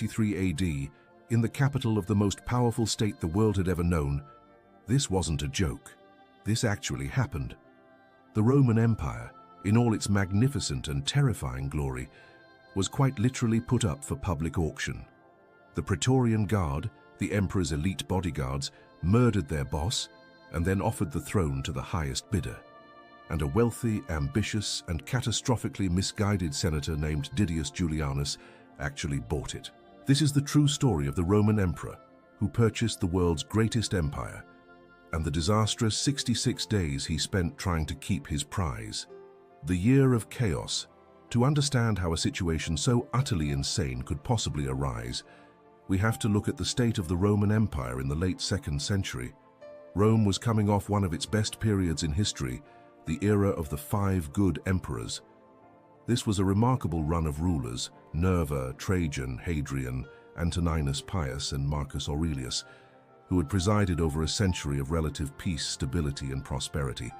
93 AD, in the capital of the most powerful state the world had ever known, this wasn't a joke. This actually happened. The Roman Empire, in all its magnificent and terrifying glory, was quite literally put up for public auction. The Praetorian Guard, the emperor's elite bodyguards, murdered their boss and then offered the throne to the highest bidder. And a wealthy, ambitious, and catastrophically misguided senator named Didius Julianus actually bought it. This is the true story of the Roman emperor who purchased the world's greatest empire, and the disastrous 66 days he spent trying to keep his prize. The year of chaos. To understand how a situation so utterly insane could possibly arise, we have to look at the state of the Roman Empire in the late 2nd century. Rome was coming off one of its best periods in history, the era of the 5 good emperors. This was a remarkable run of rulers: Nerva, Trajan, Hadrian, Antoninus Pius, and Marcus Aurelius, who had presided over a century of relative peace, stability, and prosperity.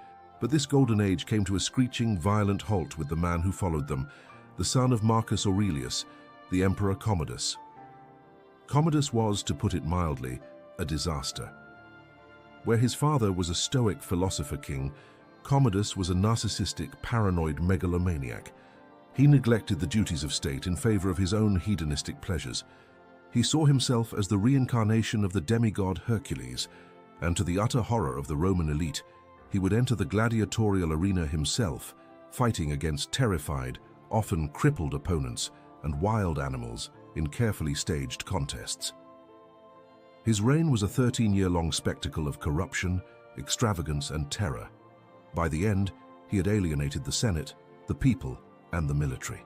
But this golden age came to a screeching, violent halt with the man who followed them, the son of Marcus Aurelius, the Emperor Commodus. Commodus was, to put it mildly, a disaster. Where his father was a stoic philosopher king, Commodus was a narcissistic, paranoid megalomaniac. He neglected the duties of state in favor of his own hedonistic pleasures. He saw himself as the reincarnation of the demigod Hercules, and to the utter horror of the Roman elite, he would enter the gladiatorial arena himself, fighting against terrified, often crippled opponents and wild animals in carefully staged contests. His reign was a 13-year-long spectacle of corruption, extravagance, and terror. By the end, he had alienated the Senate, the people, and the military.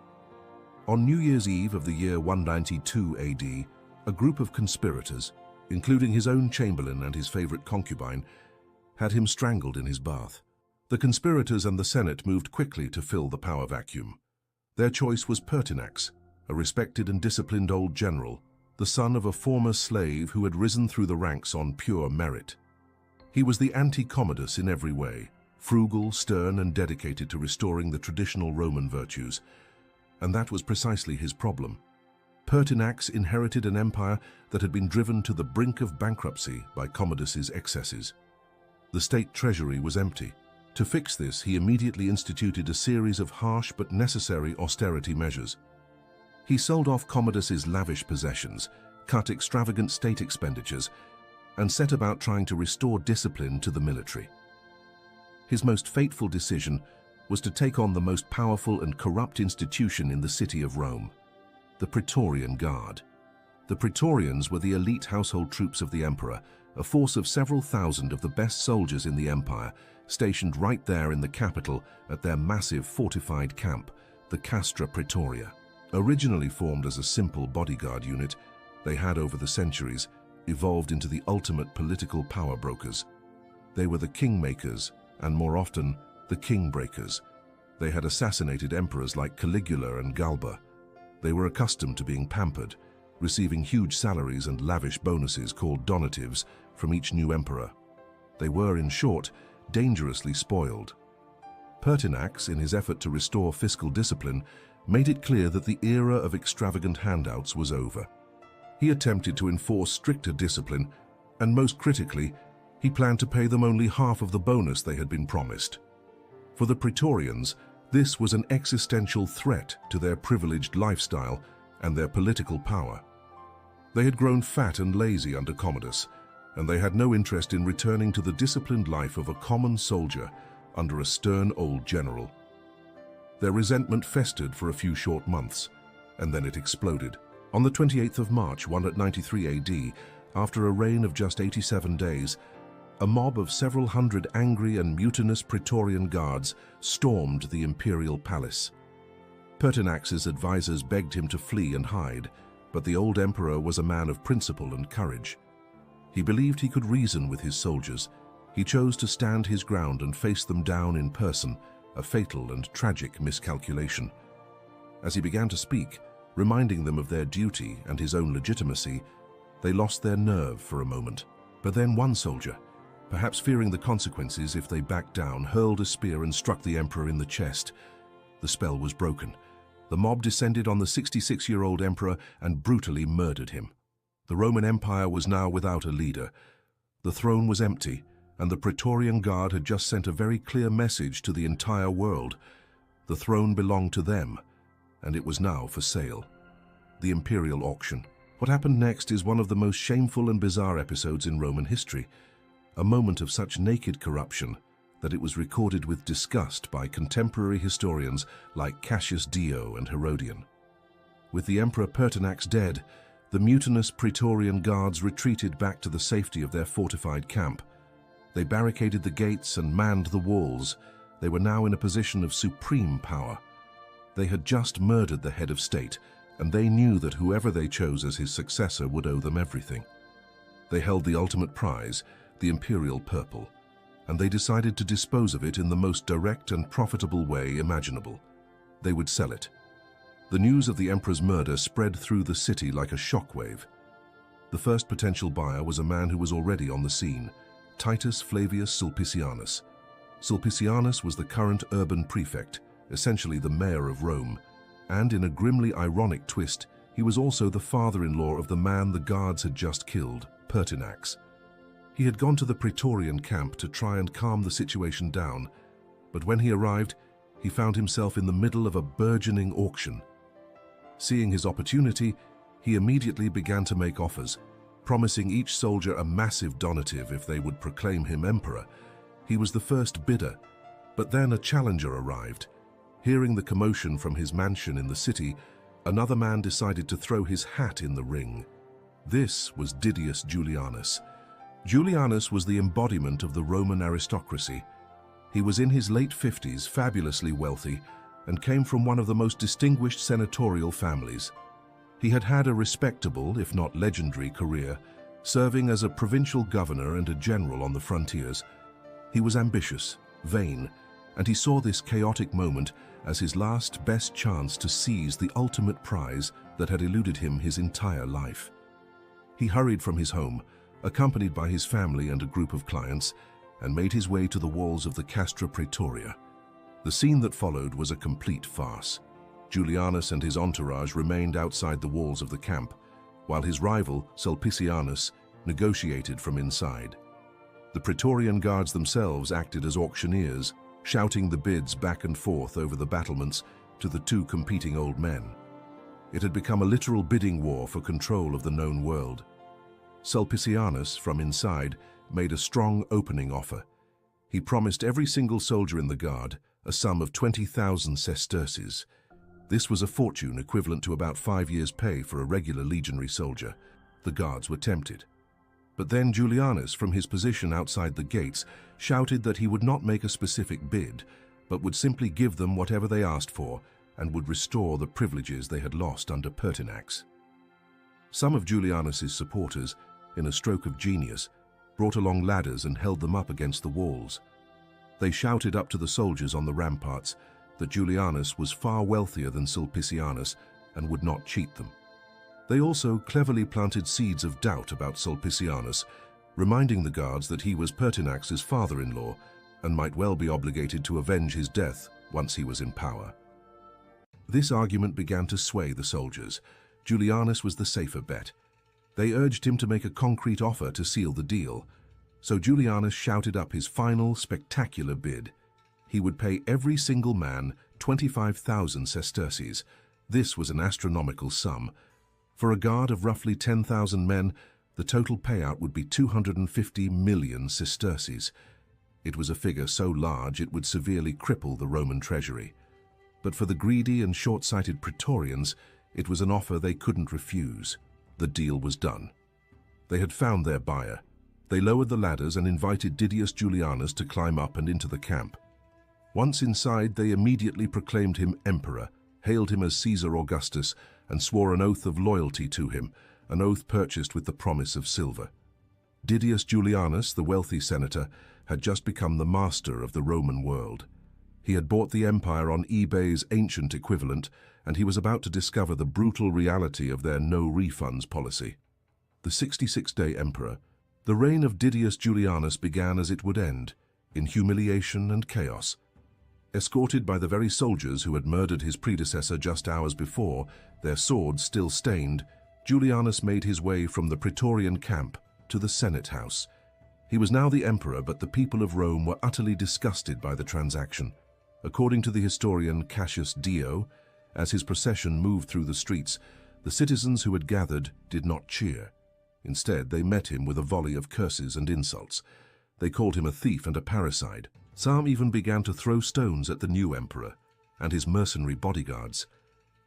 On New Year's Eve of the year 192 AD, a group of conspirators, including his own chamberlain and his favorite concubine, had him strangled in his bath. The conspirators and the Senate moved quickly to fill the power vacuum. Their choice was Pertinax, a respected and disciplined old general, the son of a former slave who had risen through the ranks on pure merit. He was the anti-Commodus in every way, frugal, stern, and dedicated to restoring the traditional Roman virtues. And that was precisely his problem. Pertinax inherited an empire that had been driven to the brink of bankruptcy by Commodus's excesses. The state treasury was empty. To fix this, he immediately instituted a series of harsh but necessary austerity measures. He sold off Commodus's lavish possessions, cut extravagant state expenditures, and set about trying to restore discipline to the military. His most fateful decision was to take on the most powerful and corrupt institution in the city of Rome, the Praetorian Guard. The Praetorians were the elite household troops of the emperor, a force of several thousand of the best soldiers in the empire, stationed right there in the capital at their massive fortified camp, the Castra Praetoria. Originally formed as a simple bodyguard unit, they had over the centuries evolved into the ultimate political power brokers. They were the kingmakers, and more often, the king-breakers. They had assassinated emperors like Caligula and Galba. They were accustomed to being pampered, receiving huge salaries and lavish bonuses called donatives from each new emperor. They were, in short, dangerously spoiled. Pertinax, in his effort to restore fiscal discipline, made it clear that the era of extravagant handouts was over. He attempted to enforce stricter discipline, and most critically, he planned to pay them only half of the bonus they had been promised. For the Praetorians, this was an existential threat to their privileged lifestyle and their political power. They had grown fat and lazy under Commodus, and they had no interest in returning to the disciplined life of a common soldier under a stern old general. Their resentment festered for a few short months, and then it exploded. On the 28th of March, 193 AD, after a reign of just 87 days, a mob of several hundred angry and mutinous Praetorian guards stormed the imperial palace. Pertinax's advisors begged him to flee and hide, but the old emperor was a man of principle and courage. He believed he could reason with his soldiers. He chose to stand his ground and face them down in person, a fatal and tragic miscalculation. As he began to speak, reminding them of their duty and his own legitimacy, they lost their nerve for a moment. But then one soldier, perhaps fearing the consequences if they backed down, hurled a spear and struck the emperor in the chest. The spell was broken. The mob descended on the 66-year-old emperor and brutally murdered him. The Roman Empire was now without a leader. The throne was empty, and the Praetorian Guard had just sent a very clear message to the entire world. The throne belonged to them, and it was now for sale. The imperial auction. What happened next is one of the most shameful and bizarre episodes in Roman history, a moment of such naked corruption that it was recorded with disgust by contemporary historians like Cassius Dio and Herodian. With the Emperor Pertinax dead, the mutinous Praetorian Guards retreated back to the safety of their fortified camp. They barricaded the gates and manned the walls. They were now in a position of supreme power. They had just murdered the head of state, and they knew that whoever they chose as his successor would owe them everything. They held the ultimate prize, the imperial purple, and they decided to dispose of it in the most direct and profitable way imaginable. They would sell it. The news of the emperor's murder spread through the city like a shockwave. The first potential buyer was a man who was already on the scene, Titus Flavius Sulpicianus. Sulpicianus was the current urban prefect, essentially the mayor of Rome, and in a grimly ironic twist, he was also the father-in-law of the man the guards had just killed, Pertinax. He had gone to the Praetorian camp to try and calm the situation down, but when he arrived, he found himself in the middle of a burgeoning auction. Seeing his opportunity, he immediately began to make offers, promising each soldier a massive donative if they would proclaim him emperor. He was the first bidder, but then a challenger arrived. Hearing the commotion from his mansion in the city, another man decided to throw his hat in the ring. This was Didius Julianus. Julianus was the embodiment of the Roman aristocracy. He was in his late 50s, fabulously wealthy, and came from one of the most distinguished senatorial families. He had had a respectable, if not legendary, career, serving as a provincial governor and a general on the frontiers. He was ambitious, vain, and he saw this chaotic moment as his last best chance to seize the ultimate prize that had eluded him his entire life. He hurried from his home, accompanied by his family and a group of clients, and made his way to the walls of the Castra Praetoria. The scene that followed was a complete farce. Julianus and his entourage remained outside the walls of the camp, while his rival, Sulpicianus, negotiated from inside. The Praetorian Guards themselves acted as auctioneers, shouting the bids back and forth over the battlements to the two competing old men. It had become a literal bidding war for control of the known world. Sulpicianus, from inside, made a strong opening offer. He promised every single soldier in the guard a sum of 20,000 sesterces. This was a fortune equivalent to about 5 years' pay for a regular legionary soldier. The guards were tempted. But then Julianus, from his position outside the gates, shouted that he would not make a specific bid, but would simply give them whatever they asked for and would restore the privileges they had lost under Pertinax. Some of Julianus's supporters, in a stroke of genius, brought along ladders and held them up against the walls. They shouted up to the soldiers on the ramparts that Julianus was far wealthier than Sulpicianus and would not cheat them. They also cleverly planted seeds of doubt about Sulpicianus, reminding the guards that he was Pertinax's father-in-law and might well be obligated to avenge his death once he was in power. This argument began to sway the soldiers. Julianus was the safer bet. They urged him to make a concrete offer to seal the deal. So Julianus shouted up his final, spectacular bid. He would pay every single man 25,000 sesterces. This was an astronomical sum. For a guard of roughly 10,000 men, the total payout would be 250 million sesterces. It was a figure so large it would severely cripple the Roman treasury. But for the greedy and short-sighted Praetorians, it was an offer they couldn't refuse. The deal was done. They had found their buyer. They lowered the ladders and invited Didius Julianus to climb up and into the camp. Once inside, they immediately proclaimed him emperor, hailed him as Caesar Augustus, and swore an oath of loyalty to him, an oath purchased with the promise of silver. Didius Julianus, the wealthy senator, had just become the master of the Roman world. He had bought the empire on eBay's ancient equivalent, and he was about to discover the brutal reality of their no-refunds policy. The 66-day emperor, the reign of Didius Julianus began as it would end, in humiliation and chaos. Escorted by the very soldiers who had murdered his predecessor just hours before, their swords still stained, Julianus made his way from the Praetorian camp to the Senate house. He was now the emperor, but the people of Rome were utterly disgusted by the transaction. According to the historian Cassius Dio, as his procession moved through the streets, the citizens who had gathered did not cheer. Instead, they met him with a volley of curses and insults. They called him a thief and a parricide. Some even began to throw stones at the new emperor and his mercenary bodyguards.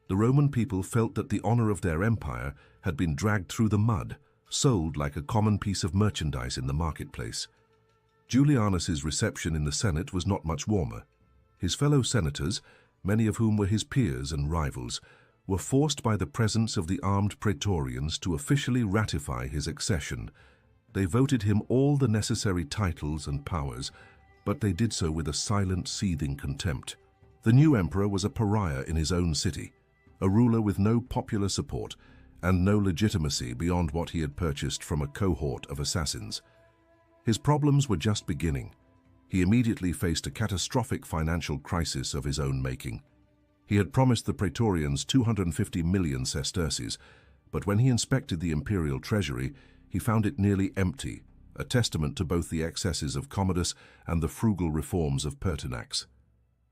The Roman people felt that the honor of their empire had been dragged through the mud, sold like a common piece of merchandise in the marketplace. Julianus's reception in the Senate was not much warmer. His fellow senators, many of whom were his peers and rivals, were forced by the presence of the armed Praetorians to officially ratify his accession. They voted him all the necessary titles and powers, but they did so with a silent, seething contempt. The new emperor was a pariah in his own city, a ruler with no popular support and no legitimacy beyond what he had purchased from a cohort of assassins. His problems were just beginning. He immediately faced a catastrophic financial crisis of his own making. He had promised the Praetorians 250 million sesterces, but when he inspected the imperial treasury, he found it nearly empty, a testament to both the excesses of Commodus and the frugal reforms of Pertinax.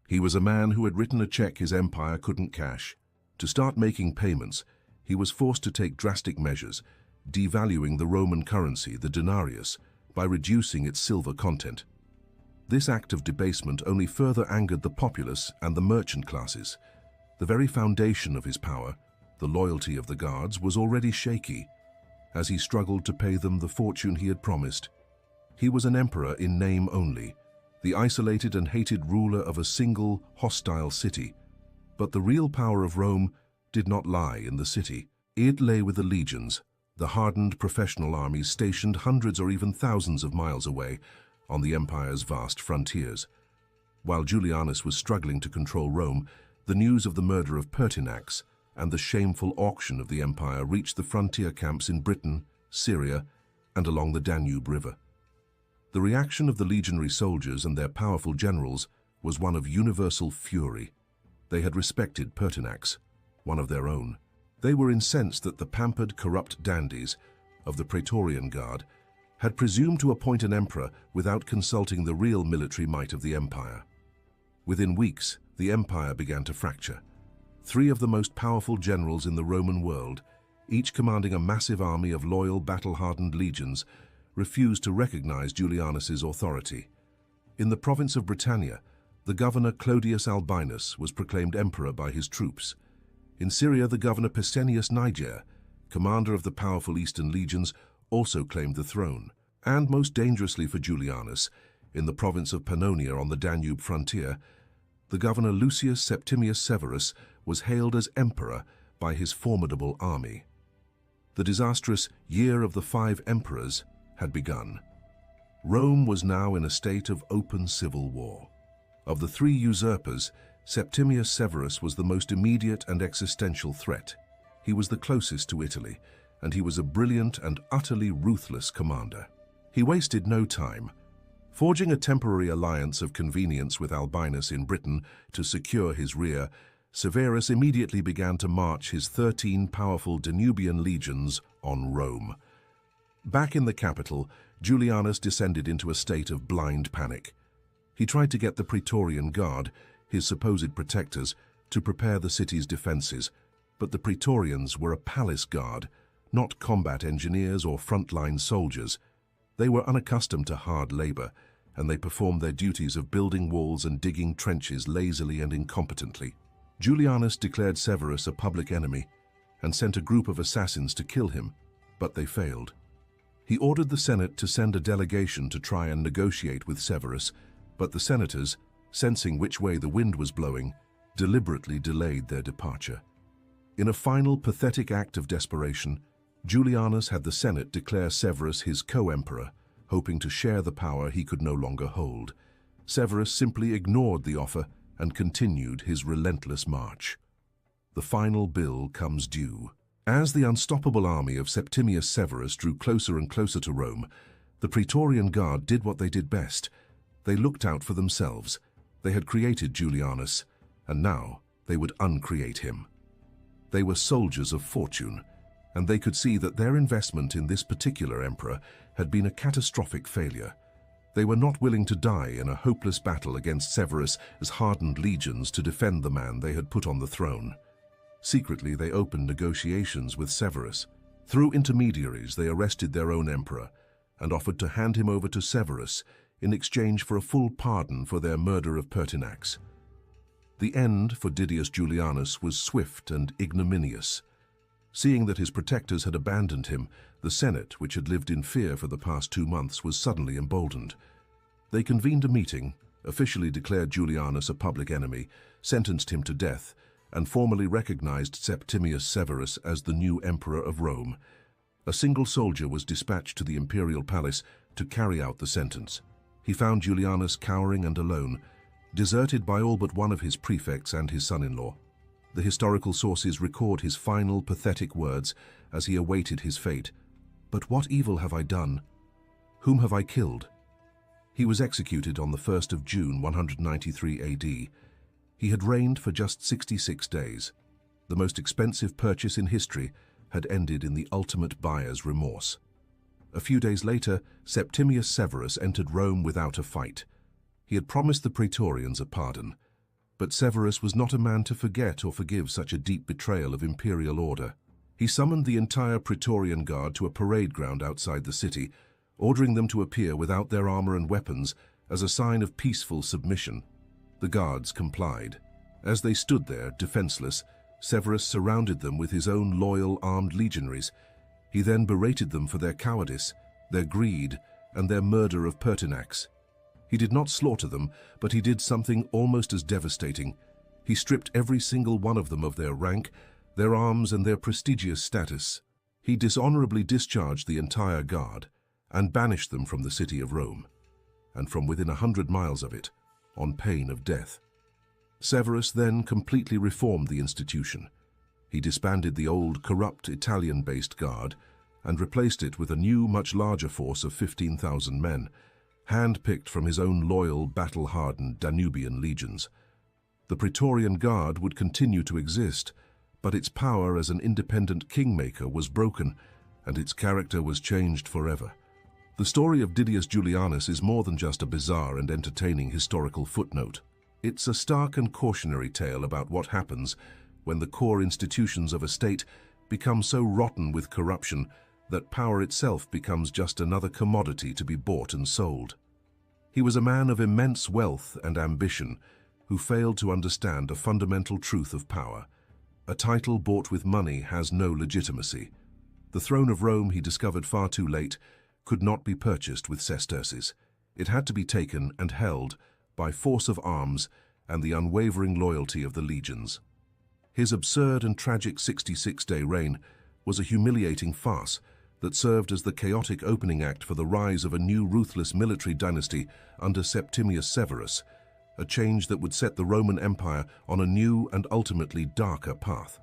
He was a man who had written a check his empire couldn't cash. To start making payments, he was forced to take drastic measures, devaluing the Roman currency, the denarius, by reducing its silver content. This act of debasement only further angered the populace and the merchant classes. The very foundation of his power, the loyalty of the guards, was already shaky, as he struggled to pay them the fortune he had promised. He was an emperor in name only, the isolated and hated ruler of a single, hostile city. But the real power of Rome did not lie in the city. It lay with the legions, the hardened professional armies stationed hundreds or even thousands of miles away on the empire's vast frontiers. While Julianus was struggling to control Rome, the news of the murder of Pertinax and the shameful auction of the empire reached the frontier camps in Britain, Syria, and along the Danube River. The reaction of the legionary soldiers and their powerful generals was one of universal fury. They had respected Pertinax, one of their own. They were incensed that the pampered, corrupt dandies of the Praetorian Guard had presumed to appoint an emperor without consulting the real military might of the empire. Within weeks, the empire began to fracture. 3 of the most powerful generals in the Roman world, each commanding a massive army of loyal, battle-hardened legions, refused to recognize Julianus's authority. In the province of Britannia, the governor Clodius Albinus was proclaimed emperor by his troops. In Syria, the governor Pescennius Niger, commander of the powerful eastern legions, also claimed the throne. And most dangerously for Julianus, in the province of Pannonia on the Danube frontier, the governor Lucius Septimius Severus was hailed as emperor by his formidable army. The disastrous Year of the 5 Emperors had begun. Rome was now in a state of open civil war. Of the 3 usurpers, Septimius Severus was the most immediate and existential threat. He was the closest to Italy, and he was a brilliant and utterly ruthless commander. He wasted no time. Forging a temporary alliance of convenience with Albinus in Britain to secure his rear, Severus immediately began to march his 13 powerful Danubian legions on Rome. Back in the capital, Julianus descended into a state of blind panic. He tried to get the Praetorian Guard, his supposed protectors, to prepare the city's defenses, but the Praetorians were a palace guard, not combat engineers or frontline soldiers. They were unaccustomed to hard labor, and they performed their duties of building walls and digging trenches lazily and incompetently. Julianus declared Severus a public enemy and sent a group of assassins to kill him, but they failed. He ordered the Senate to send a delegation to try and negotiate with Severus, but the senators, sensing which way the wind was blowing, deliberately delayed their departure. In a final pathetic act of desperation, Julianus had the Senate declare Severus his co-emperor, hoping to share the power he could no longer hold. Severus simply ignored the offer and continued his relentless march. The final bill comes due. As the unstoppable army of Septimius Severus drew closer and closer to Rome, the Praetorian Guard did what they did best. They looked out for themselves. They had created Julianus, and now they would uncreate him. They were soldiers of fortune, and they could see that their investment in this particular emperor had been a catastrophic failure. They were not willing to die in a hopeless battle against Severus' hardened legions to defend the man they had put on the throne. Secretly, they opened negotiations with Severus. Through intermediaries, they arrested their own emperor and offered to hand him over to Severus in exchange for a full pardon for their murder of Pertinax. The end for Didius Julianus was swift and ignominious. Seeing that his protectors had abandoned him, the Senate, which had lived in fear for the past 2 months, was suddenly emboldened. They convened a meeting, officially declared Julianus a public enemy, sentenced him to death, and formally recognized Septimius Severus as the new emperor of Rome. A single soldier was dispatched to the imperial palace to carry out the sentence. He found Julianus cowering and alone, deserted by all but one of his prefects and his son-in-law. The historical sources record his final pathetic words as he awaited his fate. "But what evil have I done? Whom have I killed?" He was executed on the 1st of June 193 AD. He had reigned for just 66 days. The most expensive purchase in history had ended in the ultimate buyer's remorse. A few days later, Septimius Severus entered Rome without a fight. He had promised the Praetorians a pardon, but Severus was not a man to forget or forgive such a deep betrayal of imperial order. He summoned the entire Praetorian Guard to a parade ground outside the city, ordering them to appear without their armor and weapons as a sign of peaceful submission. The guards complied. As they stood there, defenseless, Severus surrounded them with his own loyal armed legionaries. He then berated them for their cowardice, their greed, and their murder of Pertinax. He did not slaughter them, but he did something almost as devastating. He stripped every single one of them of their rank, their arms, and their prestigious status. He dishonorably discharged the entire guard and banished them from the city of Rome, and from within 100 miles of it, on pain of death. Severus then completely reformed the institution. He disbanded the old, corrupt Italian-based guard and replaced it with a new, much larger force of 15,000 men, hand-picked from his own loyal, battle-hardened Danubian legions. The Praetorian Guard would continue to exist, but its power as an independent kingmaker was broken, and its character was changed forever. The story of Didius Julianus is more than just a bizarre and entertaining historical footnote. It's a stark and cautionary tale about what happens when the core institutions of a state become so rotten with corruption that power itself becomes just another commodity to be bought and sold. He was a man of immense wealth and ambition who failed to understand a fundamental truth of power. A title bought with money has no legitimacy. The throne of Rome, he discovered far too late, could not be purchased with sesterces. It had to be taken and held by force of arms and the unwavering loyalty of the legions. His absurd and tragic 66-day reign was a humiliating farce that served as the chaotic opening act for the rise of a new ruthless military dynasty under Septimius Severus, a change that would set the Roman Empire on a new and ultimately darker path.